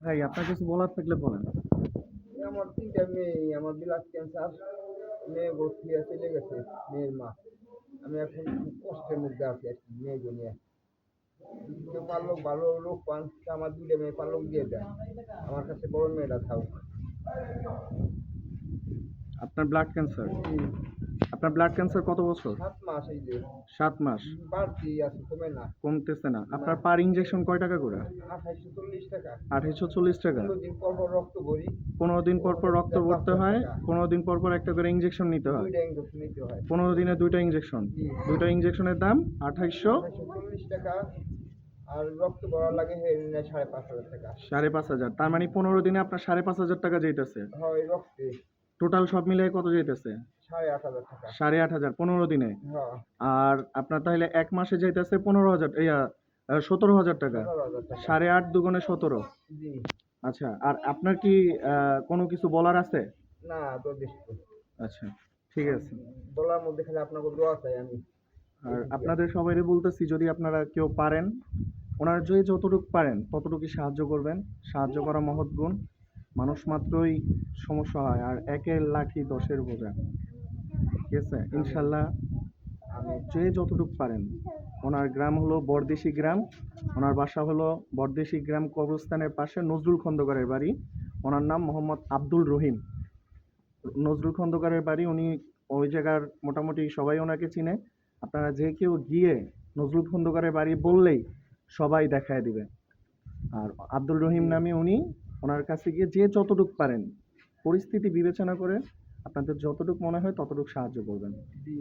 ভাই আপনার কিছু বলার থাকলে বলেন। আমার ৩টা মেয়ে, আমার ব্লাড ক্যান্সার। মেয়ে ভর্তি হয়ে চলে গেছে, মেয়ের মা। আমি এখন খুব কষ্টের মধ্যে আছি আরকি মেয়েকে নিয়ে। যদি কেউ পারলেও ভালো লোক পান তা আমার ২টা মেয়ে পারলেও দিয়ে দেন। আমার কাছে বড় মেয়েটা থাকুক। আপনার ব্লাড ক্যান্সার, জি, আপনার ব্লাড ক্যান্সার কত বছর? ৭ মাস এই যে 7 মাস। বাড়তি আছে, কমে না। কমতেছে না। না, আপনার পার ইনজেকশন কয় টাকা করে? ২৮৪০ টাকা। 2840 টাকা। ১৫ দিন পর পর রক্ত ভরি। 15 দিন পর পর রক্ত ওষুধ ভরতে ৫,০০০ হয়, টাকা। 15 দিন পর পর একটা করে ইনজেকশন নিতে হয়। ২টা ইনজেকশন নিতে হয়। 15 দিনে 2টা ইনজেকশন। জি, 2টা ইনজেকশনের দাম 2800। ২৮৪০ টাকা। আর রক্ত ভরা লাগে হেরোইনে ৫,৫০০ টাকা। 5,500। তার মানে 15 দিনে আপনার 5,500 টাকা যাইতেছে। হয় ওই রক্তে টোটাল সব মিলিয়ে কত যাইতেছে? ৮,৫০০ টাকা। 8,500 15 দিনে। হ্যাঁ, আর আপনার তাহলে এক মাসে যাইতেছে 15,000, 17,000 টাকা। ১৭,০০০ টাকা। 8.5 দুগুণে 17। জি। আচ্ছা, আর আপনার কি কোনো কিছু বলার আছে? না, তো বেশি তো। আচ্ছা, ঠিক আম আছে। বলার মধ্যে খালি আপনাকে দোয়া চাই আমি। আর এইটুকুই আপনাদের আরকি। সবাইরে বলতেছি, যদি আপনারা কেউ পারেন, ওনার যে যতটুকু পারেন ততটুকুই সাহায্য করবেন। সাহায্য করা মহৎ গুণ। মানুষ মাত্রই সমস্যা হয়, আর একের লাঠি দশের বোঝা। ঠিক আছে, আমিন, ইনশাল্লাহ আমিন। যে যতটুকু পারেন। ওনার গ্রাম হলো বরদেশি গ্রাম। ওনার বাসা হলো বরদেশি গ্রাম কবরস্থানের পাশে নজরুল খন্দকারের বাড়ি। ওনার নাম মোহাম্মদ আব্দুল রহিম। নজরুল খন্দকারের বাড়ি। উনি ওই জায়গার মোটামুটি সবাই ওনাকে চিনে। আপনারা যে কেউ গিয়ে নজরুল খন্দকারের বাড়ি বললেই সবাই দেখায় দিবে। আর আব্দুল রহিম জি, নামে উনি। ওনার কাছে গিয়ে যে যতটুকু পারেন, পরিস্থিতি বিবেচনা করে আপনাদের যতটুকু মনে হয় ততটুকু সাহায্য করবেন। জি।